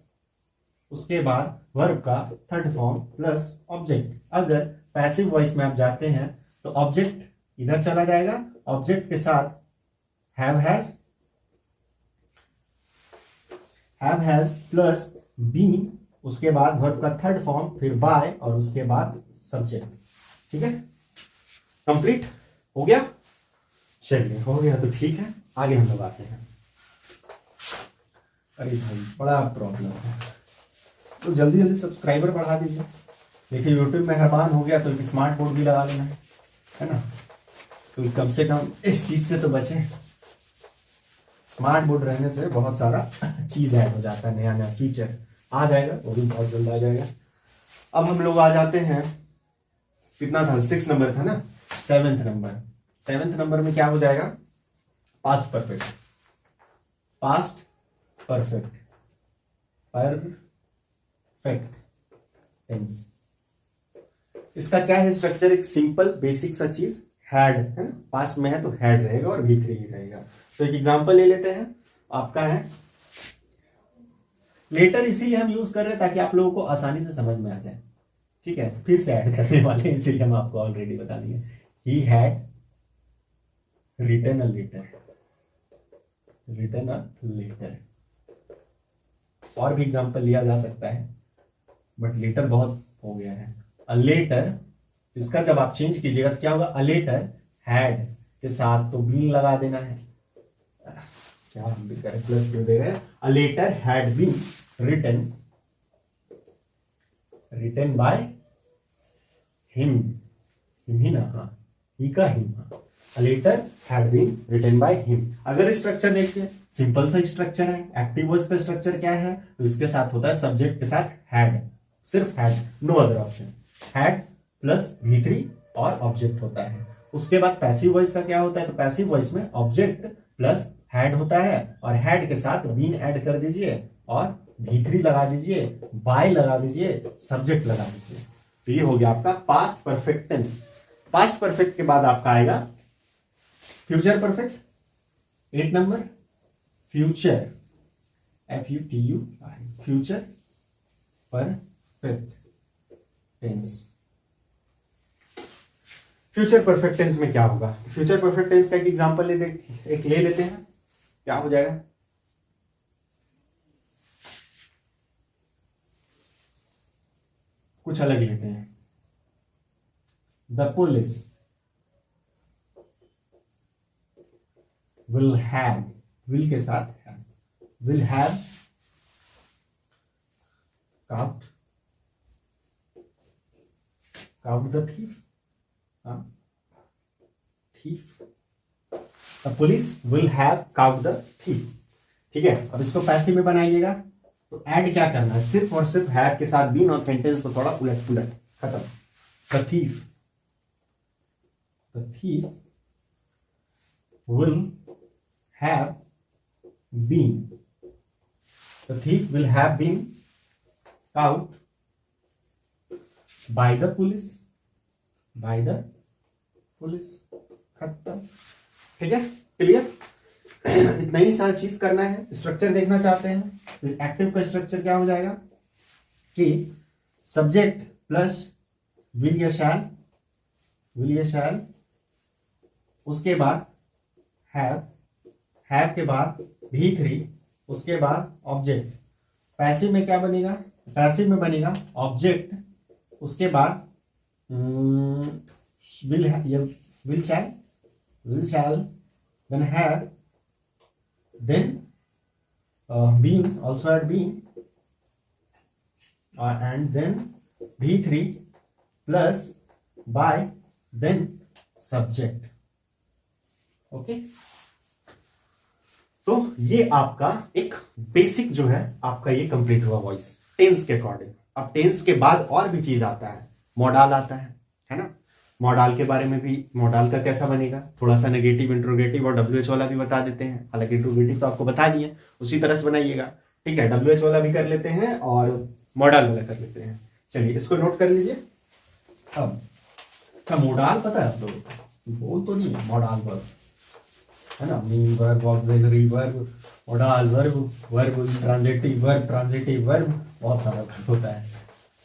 उसके बाद वर्ब का थर्ड फॉर्म प्लस ऑब्जेक्ट। अगर पैसिव वॉइस में आप जाते हैं तो ऑब्जेक्ट इधर चला जाएगा, ऑब्जेक्ट के साथ हैव हैज प्लस बीन, उसके बाद वर्ब का थर्ड फॉर्म, फिर बाय, और उसके बाद सब्जेक्ट। ठीक है, कंप्लीट हो गया। चलिए, हो गया तो ठीक है, आगे हम लोग आते हैं। अरे भाई, बड़ा प्रॉब्लम है, तो जल्दी जल्दी सब्सक्राइबर बढ़ा दीजिए। देखिए, यूट्यूब मेहरबान हो गया तो एक स्मार्ट बोर्ड भी लगा लेना है ना, तो कम से कम इस चीज से तो बचे। स्मार्ट बोर्ड रहने से बहुत सारा चीज ऐड हो जाता है, नया नया फीचर आ जाएगा, वो भी बहुत जल्द आ जाएगा। अब हम लोग आ जाते हैं, कितना था, 6 नंबर था ना, 7th नंबर। 7th नंबर में क्या हो जाएगा, past perfect, past perfect, perfect tense. इसका क्या है स्ट्रक्चर, एक सिंपल बेसिक सा चीज, हैड है ना, पास्ट में है तो हैड रहेगा और V3 ही रहेगा। तो एक एग्जांपल ले लेते हैं, आपका है लेटर, इसीलिए हम यूज कर रहे हैं ताकि आप लोगों को आसानी से समझ में आ जाए। ठीक है, फिर से ऐड करने वाले हैं, इसीलिए हम आपको ऑलरेडी बता देंगे। He had written a letter, written a letter. और भी एग्जांपल लिया जा सकता है, बट लेटर बहुत हो गया है। अ लेटर, इसका जब आप चेंज कीजिएगा तो क्या होगा, अ लेटर हैड के साथ तो बीन लगा देना है, क्या हम भी करें, प्लस क्यों दे रहे हैं, a letter had been written by him, him he ना, हाँ ही का हिम, हाँ, a letter had been written by him. अगर स्ट्रक्चर देखिए, सिंपल सा स्ट्रक्चर है, एक्टिव वॉइस का स्ट्रक्चर क्या है, तो इसके साथ होता है सब्जेक्ट के साथ हैड, सिर्फ had, no other option, had plus V3 और ऑब्जेक्ट होता है। उसके बाद पैसिव वॉइस का क्या होता है, तो पैसिव वॉइस में ऑब्जेक्ट प्लस हैड होता है, और हैड के साथ बीन ऐड कर दीजिए और V3 लगा दीजिए, बाय लगा दीजिए, सब्जेक्ट लगा दीजिए। तो ये हो गया आपका past perfect tense. Past perfect के बाद आपका आएगा future perfect, 8 number, future, FUTUR, future perfect tense. Future perfect tense में क्या होगा? फ्यूचर परफेक्ट टेंस का एक एग्जांपल ले लेते हैं, क्या हो जाएगा? कुछ अलग लेते हैं। The police will have, will के साथ have, will have caught the thief, thief, the police will have caught the thief। ठीक है, अब इसको पैसिव में बनाइएगा तो ऐड क्या करना है? सिर्फ और सिर्फ हैव के साथ बीन और सेंटेंस को थोड़ा उलट पुलट, खत्म। the thief will have been, the thief will have been caught by the police, खत्म। ठीक है, क्लियर? इतना ही सारा चीज करना है। स्ट्रक्चर देखना चाहते हैं तो एक्टिव का स्ट्रक्चर क्या हो जाएगा कि सब्जेक्ट प्लस विल या शैल, उसके बाद हैव के बाद V3, उसके बाद ऑब्जेक्ट। पैसिव में क्या बनेगा? पैसिव में बनेगा ऑब्जेक्ट, उसके बाद will shall, then have, then been, also add been, and then V3 plus by, then subject। Okay, तो ये आपका एक बेसिक जो है आपका ये कंप्लीट हुआ वॉइस टेंस के अकॉर्डिंग। अब टेंस के बाद और भी चीज आता है, मॉडल आता है ना? मॉडल के बारे में भी, मॉडल का कैसा बनेगा थोड़ा सा नेगेटिव, इंट्रोगेटिव और WH वाला भी बता देते हैं। हालांकि इंट्रोगेटिव तो आपको बता दिए, उसी तरह से बनाइएगा। ठीक है, WH वाला भी कर लेते हैं और मॉडल वाला कर लेते हैं। चलिए इसको नोट कर लीजिए। अब क्या मॉडल पता है आप लोगों को? बोल तो नहीं, मॉडल वर्ब है ना, mean verb, auxiliary verb, modal verb, transitive verb, बहुत सारा होता है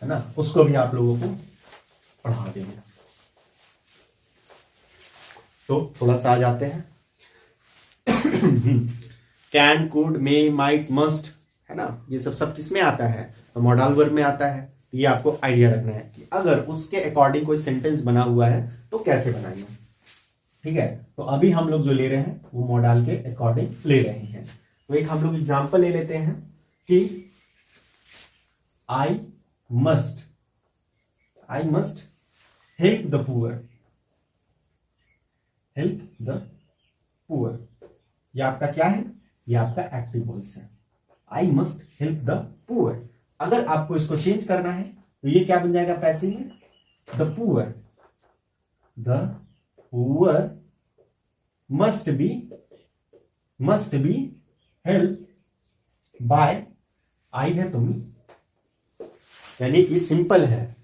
ना? उसको भी आप लोगों को पढ़ा देंगे। तो थोड़ा सा आ जाते हैं। Can, could, may, might, must, है ना? ये सब किस में आता है? तो मॉडल वर्ब में आता है। ये आपको आइडिया रखना है कि अगर उसके अकॉर्डिंग कोई सेंटेंस बना हुआ है तो कैसे बनाएंगे। ठीक है, तो अभी हम लोग जो ले रहे हैं वो मॉडल के अकॉर्डिंग ले रहे हैं। तो एक हम लोग एग्जांपल ले लेते हैं कि I must help the poor. ये आपका क्या है? ये आपका एक्टिव वॉइस है। I must help the poor. अगर आपको इसको चेंज करना है तो ये क्या बन जाएगा पैसिव में? The poor must be helped by, आई है तुम्हें, यानी कि सिंपल है।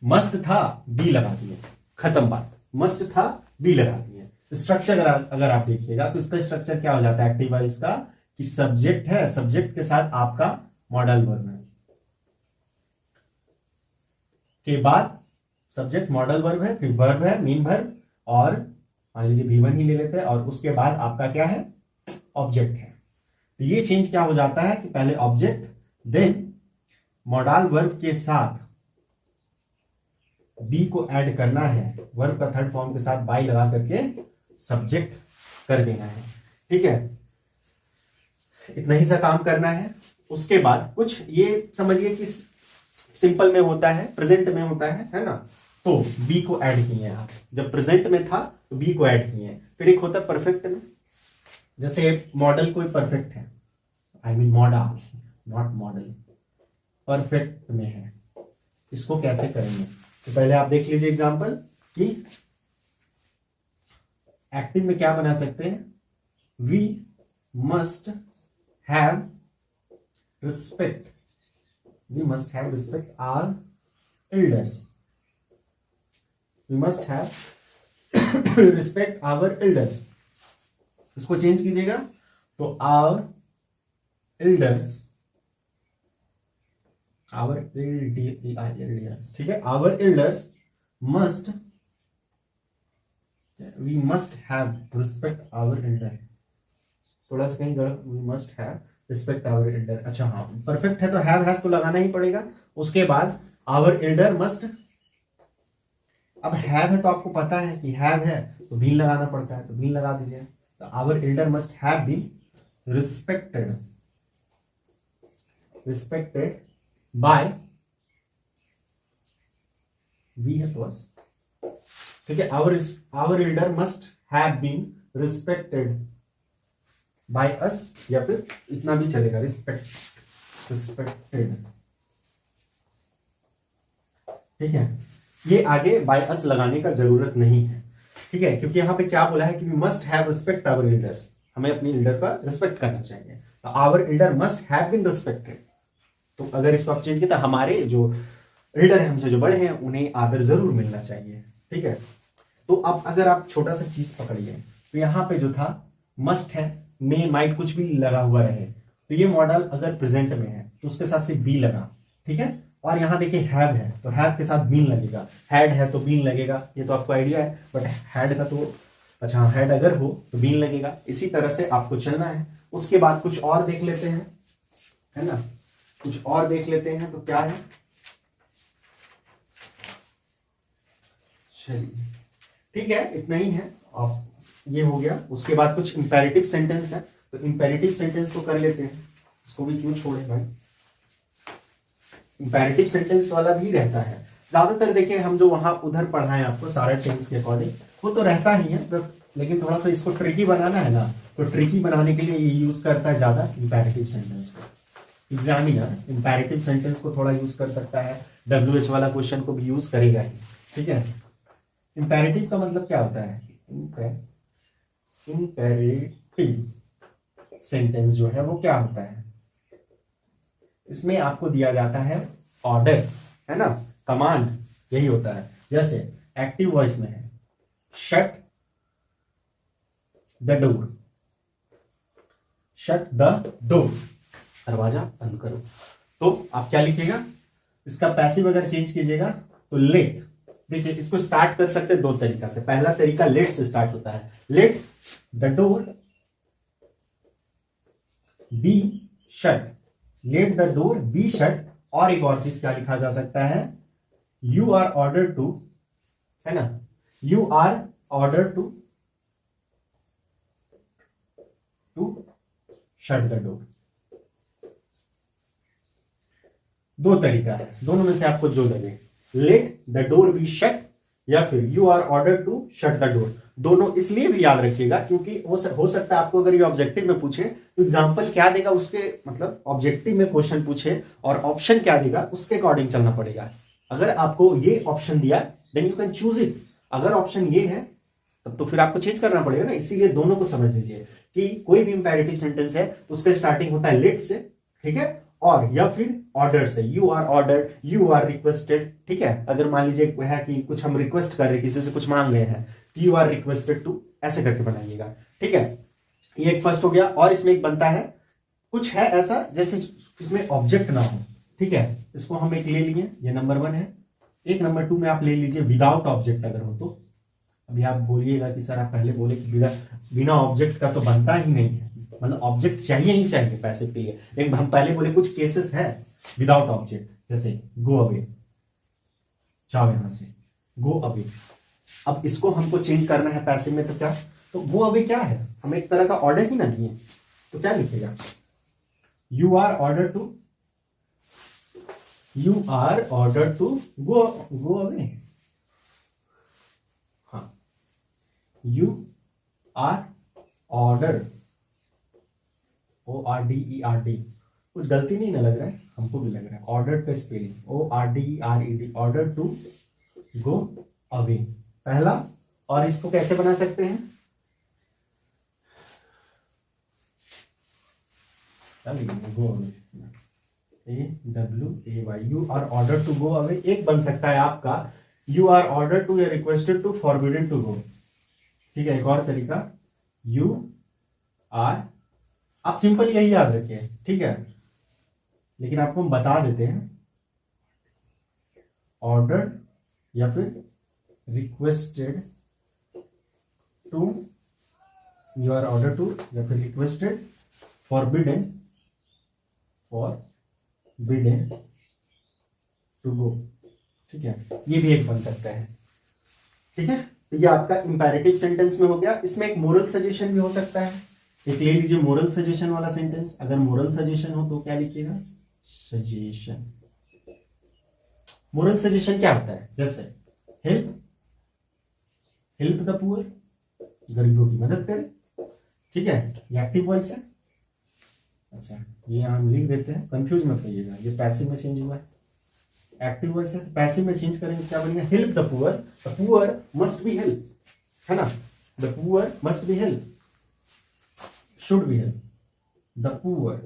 मस्ट था, बी लगा दिए, खत्म बात। मस्ट था, बी लगा दिए। स्ट्रक्चर अगर आप देखिएगा तो इसका स्ट्रक्चर क्या हो जाता है एक्टिव वॉइस का कि सब्जेक्ट है, सब्जेक्ट के साथ आपका मॉडल वर्ब है, के बाद सब्जेक्ट मॉडल वर्ब है, फिर वर्ब है, मीन वर्ब, और मान लीजिए V1 ही ले लेते हैं, और उसके बाद आपका क्या है? ऑब्जेक्ट है। तो ये चेंज क्या हो जाता है कि पहले ऑब्जेक्ट, देन मॉडल वर्ब के साथ बी को ऐड करना है, वर्ब का थर्ड फॉर्म के साथ बाई लगा करके सब्जेक्ट कर देना है। ठीक है, इतना ही सा काम करना है। उसके बाद कुछ ये समझिए कि सिंपल में होता है, प्रेजेंट में होता है ना? तो बी को ऐड किए हैं आप, जब प्रेजेंट में था तो बी को ऐड किए हैं। फिर एक होता है परफेक्ट में, जैसे मॉडल कोई परफेक्ट है, I mean model, not model, perfect में है। इसको कैसे करेंगे? तो पहले आप देख लीजिए एग्जांपल कि एक्टिव में क्या बना सकते हैं? We must have respect, we must have respect our elders, we must have respect our elders. इसको चेंज कीजिएगा तो आवर एल्डर्स आवर एल्डर्स, ठीक है, our elders must, we must have respect our elder, थोड़ा सा कहीं गलत, we must have respect our elder, अच्छा हाँ परफेक्ट है तो हैव हैज तो लगाना ही पड़ेगा, उसके बाद आवर एल्डर मस्ट, अब हैव है तो आपको पता है कि हैव है तो बीन लगाना पड़ता है, तो बीन लगा दीजिए, तो our elder must have been respected, respected by, we है तो बस, ठीक है, our elder must have been respected by us, या फिर इतना भी चलेगा, रिस्पेक्टेड, ठीक है, ये आगे बाय अस लगाने का जरूरत नहीं है, ठीक है, क्योंकि यहां पे क्या बोला है कि we must have respect our elders, हमें अपनी एल्डर का रिस्पेक्ट करना चाहिए, तो our elder must have been respected, तो अगर इसको आप चेंज किया तो हमारे जो एल्डर है हमसे जो बड़े हैं उन्हें आदर जरूर मिलना चाहिए, ठीक है। तो अब अगर आप छोटा सा चीज पकड़िए, तो यहाँ पे जो था मस्ट है, मे माइट कुछ भी लगा हुआ रहे, तो ये मॉडल अगर प्रेजेंट में है तो उसके साथ से बी लगा, ठीक है, और यहां देखिए हैव है तो हैव के साथ बीन लगेगा, हैड है तो बीन लगेगा, ये तो आपको आइडिया है, बट हैड का तो, अच्छा हैड अगर हो तो बीन लगेगा, इसी तरह से आपको चलना है। उसके बाद कुछ और देख लेते हैं, है ना, कुछ और देख लेते हैं, तो क्या है, चलिए ठीक है, इतना ही है, आप ये हो गया। उसके बाद कुछ इंपेरेटिव सेंटेंस है, तो इंपेरेटिव सेंटेंस को कर लेते हैं, इसको भी क्यों छोड़े भाई, इंपेरेटिव सेंटेंस वाला भी रहता है ज्यादातर, देखिए हम जो वहां उधर पढ़ाएं आपको सारा टेंस के अकॉर्डिंग वो तो रहता ही है, लेकिन थोड़ा सा इसको ट्रिकी बनाना है ना, तो ट्रिकी बनाने के लिए ये यूज करता है ज्यादा इंपेरेटिव सेंटेंस को, एग्जामिनर इंपेरेटिव सेंटेंस को थोड़ा यूज कर सकता है, WH वाला क्वेश्चन को भी यूज करेगा ही, ठीक है। इंपेरेटिव का मतलब क्या होता है, इंपेरेटिव सेंटेंस जो है वो क्या होता है, इसमें आपको दिया जाता है ऑर्डर, है ना, कमांड, यही होता है। जैसे एक्टिव वॉइस में है shut the door, shut the door, दरवाजा बंद करो, तो आप क्या लिखिएगा, इसका पैसिव अगर चेंज कीजिएगा तो लेट, देखिए इसको स्टार्ट कर सकते हैं दो तरीका से, पहला तरीका लेट से स्टार्ट होता है, late the door be shut, late the door be shut, और एक और चीज क्या लिखा जा सकता है, यू आर ऑर्डर टू, है ना, you are order to shut the door, दो तरीका है, दोनों में से आपको जो लगे, let the door be shut या फिर you are order to shut the door, दोनों इसलिए भी याद रखिएगा क्योंकि हो सकता है आपको अगर ये ऑब्जेक्टिव में पूछे तो एग्जाम्पल क्या देगा उसके, मतलब ऑब्जेक्टिव में क्वेश्चन पूछे और ऑप्शन क्या देगा उसके अकॉर्डिंग चलना पड़ेगा। अगर आपको ये ऑप्शन दिया then you can choose it, अगर ऑप्शन ये है तब तो फिर आपको चेंज करना पड़ेगा ना, इसीलिए दोनों को समझ लीजिए कि कोई भी इंपेरेटिव सेंटेंस है उसका स्टार्टिंग होता है लेट से, ठीक है, और या फिर ऑर्डर से, you are ordered, you are requested, ठीक है, अगर मान लीजिए है कि कुछ हम रिक्वेस्ट कर रहे हैं, किसी से कुछ मांग रहे हैं, यू आर रिक्वेस्टेड टू, ऐसे करके बनाइएगा, ठीक है, ये एक फर्स्ट हो गया। और इसमें एक बनता है, कुछ है ऐसा जैसे इसमें ऑब्जेक्ट ना हो, ठीक है, इसको हम एक ले लिए, ये नंबर 1 है, एक नंबर 2 में आप ले लीजिए विदाउट ऑब्जेक्ट अगर हो तो, अभी आप बोलिएगा कि सर आप पहले बोले कि बिना ऑब्जेक्ट का तो बनता ही नहीं है, मतलब ऑब्जेक्ट चाहिए ही चाहिए पैसे के लिए, लेकिन हम पहले बोले कुछ केसेस है विदाउट ऑब्जेक्ट, जैसे गो अवे, जाओ यहां से, गो अवे, अब इसको हमको चेंज करना है पैसे में, तो क्या, तो गो अवे क्या है, हम एक तरह का ऑर्डर ही ना दिए, तो क्या लिखेगा, you are order to, you are order to go away, हाँ, यू आर ऑर्डर, ORDERD, कुछ गलती नहीं ना लग रहा है, हमको भी लग रहा है, ऑर्डर का spelling ORDERED, order to go away पहला। और इसको कैसे बना सकते हैं, go away, AWAY, you are order to go away, एक बन सकता है आपका यू आर ऑर्डर टू या requested to forbidden to go, ठीक है, एक और तरीका यू आर, आप सिंपल यही याद रखिए, ठीक है, लेकिन आपको हम बता देते हैं, ऑर्डर्ड या फिर requested to, you are order to या फिर रिक्वेस्टेड, फॉरबिडन टू गो। ठीक है, ये भी एक बन सकता है। ठीक है, तो ये आपका इंपैरेटिव सेंटेंस में हो गया। इसमें एक मोरल सजेशन भी हो सकता है। एक ले लीजिए मोरल सजेशन वाला सेंटेंस। अगर मोरल सजेशन हो तो क्या लिखिएगा, सजेशन। मोरल सजेशन क्या होता है, जैसे हेल्प द पुअर, गरीबों की मदद करें। ठीक है, ये एक्टिव वॉइस है। अच्छा, ये हम लिख देते हैं, कंफ्यूज मत करिएगा, ये पैसिव में चेंज हुआ है। एक्टिव वॉइस है, पैसिव में चेंज करेंगे, क्या बनेगा, help the poor must be help, है ना। The poor must be help, should be help, the poor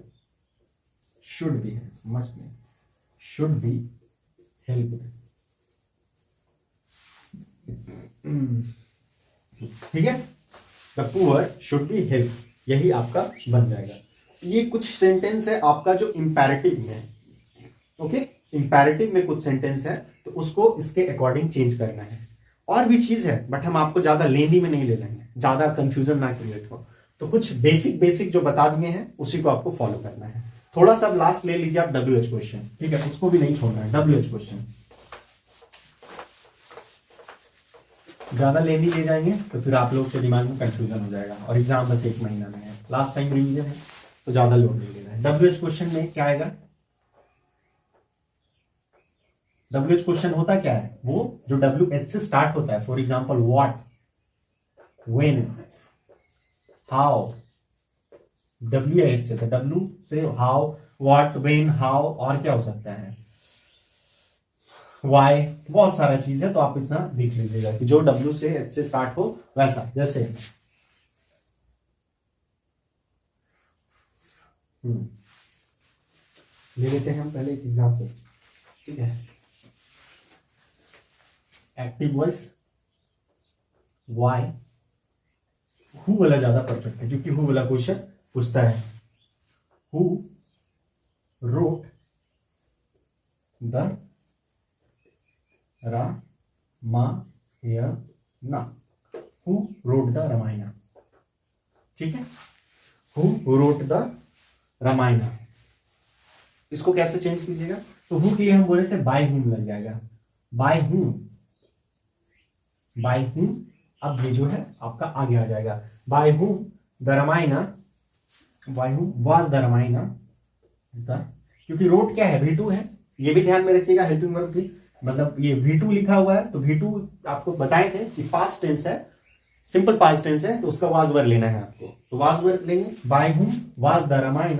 should be help, must नहीं, शुड बी हेल्प। ठीक है, the poor should be help, यही आपका बन जाएगा। ये कुछ सेंटेंस है आपका जो इंपैरेटिव में है। ओके, इंपैरेटिव में कुछ सेंटेंस है तो उसको इसके अकॉर्डिंग चेंज करना है। और भी चीज है बट हम आपको ज्यादा लेंदी में नहीं ले जाएंगे, ज्यादा कंफ्यूजन ना क्रिएट हो। तो कुछ बेसिक जो बता दिए हैं उसी को आपको फॉलो करना है। थोड़ा सा लास्ट ले लीजिए आप WH क्वेश्चन। ठीक है, उसको भी नहीं छोड़ना है। WH क्वेश्चन ज्यादा लेंदी ले जाएंगे तो फिर आप लोग के दिमाग में कंफ्यूजन हो जाएगा, और एग्जाम बस 1 महीना में है, लास्ट टाइम रिवीजन है तो ज्यादा लोड नहीं लेना है। WH क्वेश्चन में क्या आएगा, WH क्वेश्चन होता क्या है, वो जो WH से स्टार्ट होता है, for example what, when, how, WH से, तो W से हाउ, व्हाट, व्हेन, हाउ, और क्या हो सकता है, वाई, बहुत सारा चीज है। तो आप इसना देख लीजिएगा कि जो W से H से स्टार्ट हो वैसा। जैसे ले लेते हैं हम पहले एक एग्जाम्पल। ठीक है, एक्टिव वॉइस, वाई, हु वाला ज्यादा परफेक्ट है क्योंकि हु वाला क्वेश्चन पूछता है who wrote the Ramayana, who wrote the Ramayana. ठीक है, हु रोट द रामायण, इसको कैसे चेंज कीजिएगा, तो हु के लिए हम बोले थे बाय हुम लग जाएगा, बाय हुम, बाय हुम। अब ये जो है आपका आगे आ जाएगा, by whom the Ramayana, by whom was the Ramayana, क्योंकि रोट क्या है, V2 है, ये भी ध्यान में रखिएगा। हेल्पिंग वर्ब भी, मतलब ये V2 लिखा हुआ है तो V2 आपको बताए थे कि पास्ट टेंस है, सिंपल पास्ट टेंस है, तो उसका वाज वर्ब लेना है आपको। तो वाज वर्ब लेंगे, by whom was the Ramayana,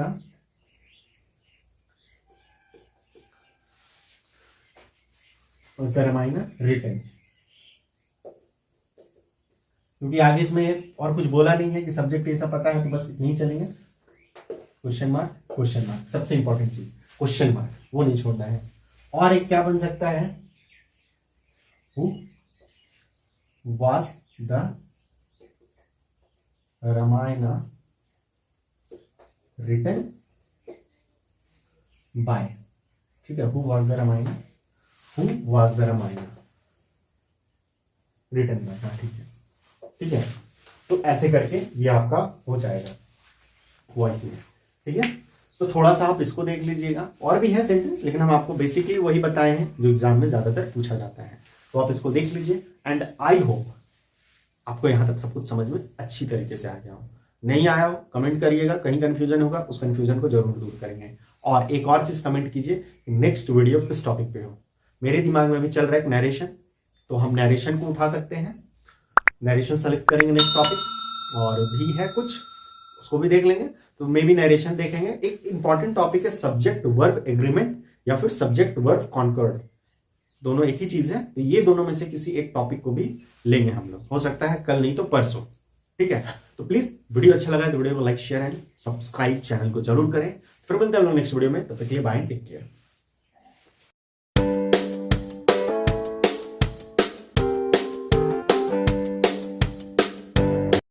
was the Ramayana written. क्योंकि आगे इसमें और कुछ बोला नहीं है कि सब्जेक्ट ऐसा पता है तो बस इतनी चलेंगे। क्वेश्चन मार्क सबसे इंपॉर्टेंट चीज, क्वेश्चन मार्क वो नहीं छोड़ना है। और एक क्या बन सकता है, who was the Ramayana written by. ठीक है, who was the Ramayana, who was the Ramayana written by. हाँ ठीक है, ठीक है। तो ऐसे करके ये आपका हो जाएगा वॉइस में। ठीक है, तो थोड़ा सा आप इसको देख लीजिएगा। और भी है सेंटेंस लेकिन हम आपको बेसिकली वही बताए हैं जो एग्जाम में ज्यादातर पूछा जाता है, तो आप इसको देख लीजिए। एंड आई होप आपको यहां तक सब कुछ समझ में अच्छी तरीके से आ गया हो। नहीं आया हो कमेंट करिएगा, कहीं कंफ्यूजन होगा उस कंफ्यूजन को जरूर दूर करेंगे। और एक और चीज कमेंट कीजिए कि नेक्स्ट वीडियो किस टॉपिक पे हो। मेरे दिमाग में भी चल रहा है एक नरेशन, तो हम नरेशन को उठा सकते हैं, नरेशन सेलेक्ट करेंगे नेक्स्ट टॉपिक। और भी है कुछ, उसको भी देख लेंगे, तो मे भी नरेशन देखेंगे। एक इंपॉर्टेंट टॉपिक है सब्जेक्ट वर्ब एग्रीमेंट या फिर सब्जेक्ट वर्ब कॉन्कर्ड, दोनों एक ही चीज है। तो ये दोनों में से किसी एक टॉपिक को भी लेंगे हम लोग, हो सकता है कल नहीं तो परसों। ठीक है, तो प्लीज वीडियो अच्छा लगा तो वीडियो को like share and subscribe channel को जरूर करें। फिर मिलते हैं हम लोग नेक्स्ट वीडियो में, तब तक के लिए बाय एंड टेक केयर।